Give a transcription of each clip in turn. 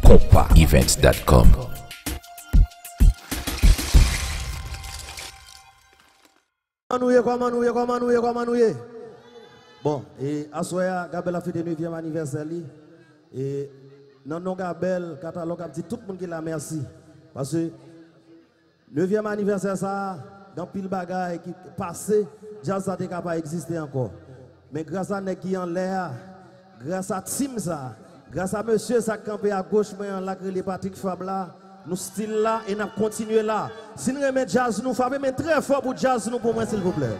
compaevents.com. Comment nous y Bon, et à soir, Gabel a fait le 9e anniversaire. Et non, Gabel, catalogue a dit tout le monde qui la merci. Parce que 9e anniversaire, ça, dans pile bagaille qui passé, jazz ça n'est pas exister encore. Mais grâce à qui en l'air, grâce à Tim ça, grâce à monsieur ça campé à gauche, mais en l'acre les Patrick Fabla, nous style là et nous continuons là. Si nous remettons jazz, nous faisons mais très fort pour jazz nous pour moi s'il vous plaît.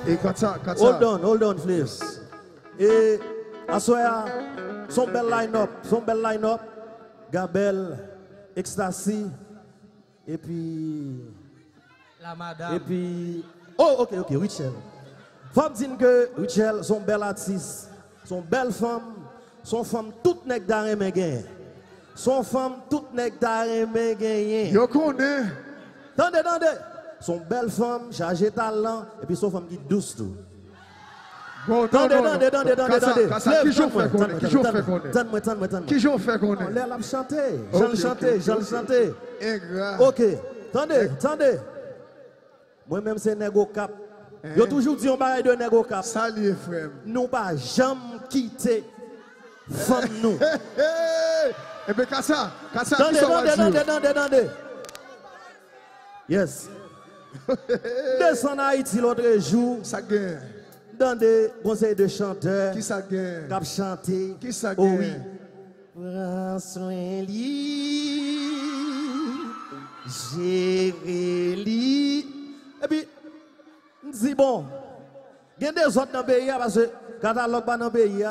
Et quand ça. Hold on, please. Et à soir, son bel line-up, Gabel, Ecstasy, et puis. La madame. Et puis. Oh, ok, Richel. Femme dit que Richel, son bel artiste, son belle femme, son femme toute nectar et mégain. Son femme toute nectar et mégain. Yo connais. Attendez. Son belle femme, chargée talent, et puis son femme qui douce tout. Bon, Attendez. Qui j'en fait connaître? Qui j'en fait connaître? L'air l'a chanté. J'en le chanté. Ok. Attendez. Moi-même, c'est Nego Cap. Yo toujours dit on va de Nego Cap. Salut, frère. Nous pas jamais quitter femme nous. Eh bien, Kassa, Attendez. Yes. Descend en Haïti l'autre jour. Ça gagne. Dans des conseils de chanteurs. Qui ça gagne? Cap chanter. Qui ça Oh gagne? oui. Prends soin li. Gérer li. Et puis, on dit bon. Il y a des autres dans le pays parce que catalogue pas dans le pays.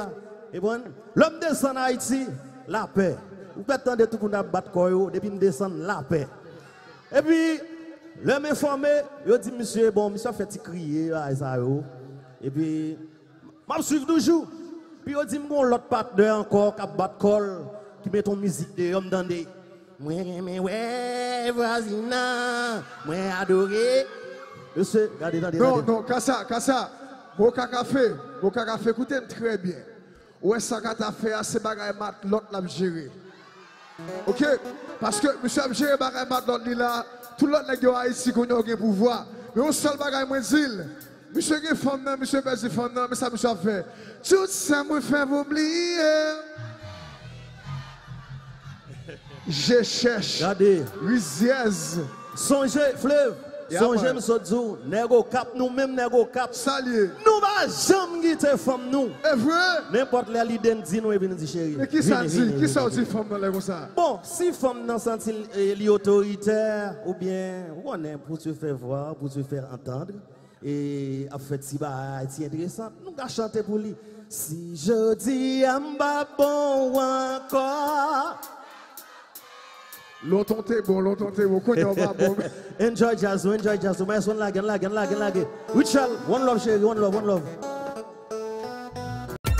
Et bon, l'homme descend en Haïti, la paix. Vous pouvez attendre tout le monde à battre koyo depuis nous descend la paix. Et puis, l'homme informé, il dit monsieur, bon, monsieur fait crier à ça. Et puis, je suis toujours. Puis il dit, mon l'autre partenaire encore qui bat col, qui met ton musique de homme dans des. Moi, ouais, voisina, moi, adoré. Monsieur, regardez. Non, Kassa. Boka Café, écoutez très bien. Ouais, ça qu'a fait assez bagaille mat, l'autre l'a géré. Ok? Parce que monsieur a géré bagaille mat, l'autre là, tout l'autre là ici qu'on a un pouvoir. Mais on seul bagaille moins zil. Monsieur qui est femme, monsieur Bézi femme, mais ça monsieur a fait. Tout ça me fait oublier. Je cherche. Regardez. Riziez. Songez, fleuve. Songez, monsieur Djou. Nego Cap, nous-mêmes, Nego Cap. Salut. Nous va jamais quitter femme nous. Est vrai? N'importe les l'idée dit nous et bien dit chérie. Mais qui ça dit? Qui ça dit femme dans les comme ça? Bon, si femme n'a senti l'autoritaire ou bien on est pour se faire voir, pour se faire entendre et a fait si bah c'est intéressant, nous allons chanter pour lui. Si je dis amba bon encore. Longtemps t'es bon, qu'on y va bon. Enjoy jazz, mais son lag. Richel, one love chérie, one love.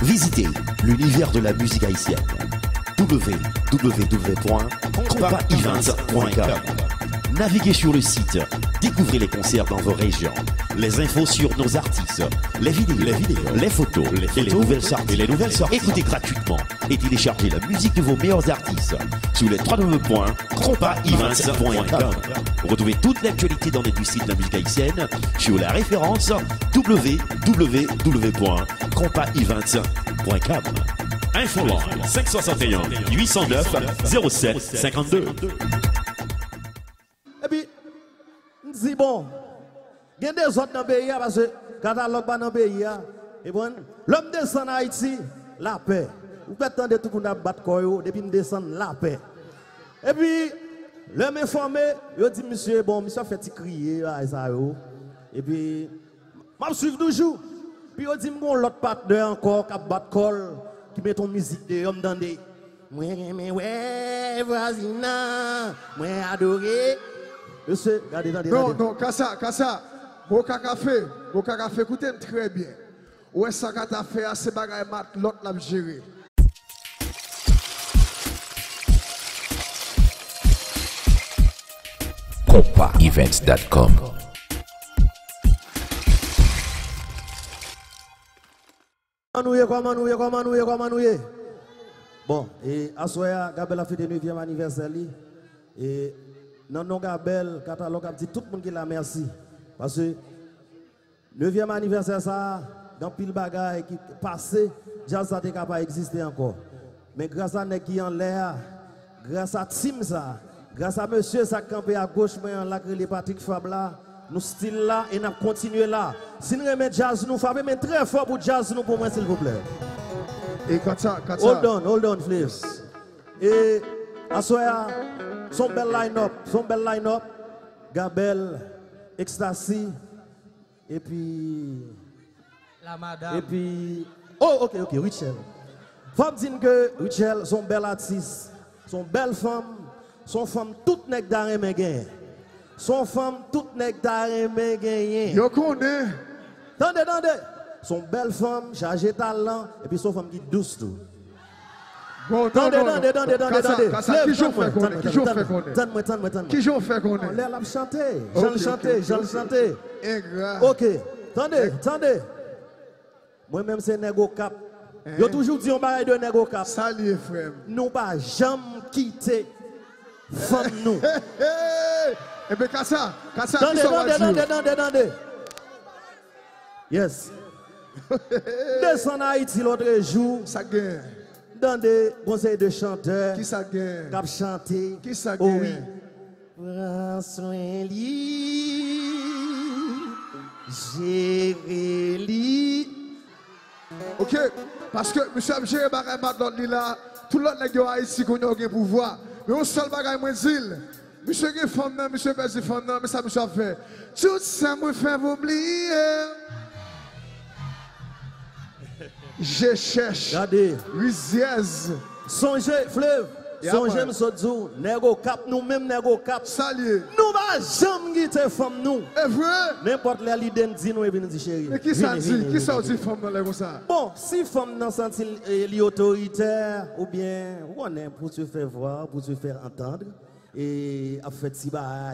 Visitez l'univers de la musique haïtienne. www.compaevents.com. Naviguez sur le site, découvrez les concerts dans vos régions, les infos sur nos artistes, les vidéos, les photos et les nouvelles sorties. Écoutez gratuitement et téléchargez la musique de vos meilleurs artistes sur les www.compaevents.com. Retrouvez toute l'actualité dans l'industrie de la musique haïtienne sur la référence www.compaevents.com. Info 561 809 07 52. Et puis, on dit bon, il y a des autres dans le pays parce que catalogue pas dans le pays. Et bon, l'homme descend en Haïti, la paix. Vous pouvez attendre tout le monde à battre koyo depuis nous descend la paix. Et puis, l'homme informé, il dit monsieur, bon, monsieur fait crier à ça. Et puis, je suis toujours. Puis il dit mon l'autre partenaire encore qui battre col, qui met ton musique de homme dans des. Moi, ouais, voisina, moi, adoré. Monsieur, regardez. Non, Kassa. Boka Café, écoutez très bien. Ouais, ça qu'a fait assez bagaille mat, l'autre l'a géré. compaevents.com. Comment nous y? Bon, et à soir, Gabel a fait le 9e anniversaire. Et non, non, Gabel, catalogue a dit tout le monde qui l'a merci. Parce que 9e anniversaire, ça, dans pile bagaille qui passé, jazz ça n'a pas existé encore. Mais grâce à nous qui en l'air, grâce à Tim ça, grâce à monsieur ça campé à gauche, mais en là, les Patrick Fabla, nous style là et nous continuons là. Si nous remettons jazz, nous faisons mais très fort pour jazz nous pour moi, s'il vous plaît. Et quand ça. Hold on, please. Et à soir, son bel line-up, Gabel, Ecstasy, et puis. La madame. Et puis. Oh, ok, Richel. Faut me dire que Richel, son bel artiste, son belle femme, son femme toute nèg d'arrêt gain. Son femme toute nèg d'arrêt gain. Yo connais. Attendez. Son belle femme, chargée talent, et puis son femme qui douce tout. Bon, Attendez. Qui j'en fait connaître? Qui j'en fait connaître? Elle a chanté. J'en chanté. Ingrat. Ok. Attendez. Moi-même, c'est Nego Cap. Yo toujours dit on va de Nego Cap. Salut, frère. Nous pas jamais quitter femme nous. Eh bien, Kassa, Attendez. Yes. Descends en Haïti l'autre jour. Ça gagne. Dans des conseils de chanteurs. Qui ça gagne? Cap chanté. Qui ça Oh gagne? oui. Prends soin li. Gérer. Ok, parce que monsieur a géré bagay maintenant là, tout l'autre nèg yo Haïti qu'on a un pouvoir. Mais on seul bagay moi dire, monsieur qui femme nan, monsieur pèse femme nan, mais ça monsieur a fait. Tout ça me fait oublier. Je cherche. Regardez. Riziez. Songez, fleuve. Songez, monsieur Djou. Nego Cap, nous-mêmes, Nego Cap. Salut. Nous va jamais quitter femme nous. Est vrai? N'importe les l'idée dit nous et nous dit chérie. Mais qui ça dit? Qui ça dit femme nan comme ça? Bon, si femme nan senti li autoritaire ou bien on est pour se faire voir, pour se faire entendre et a fait si bah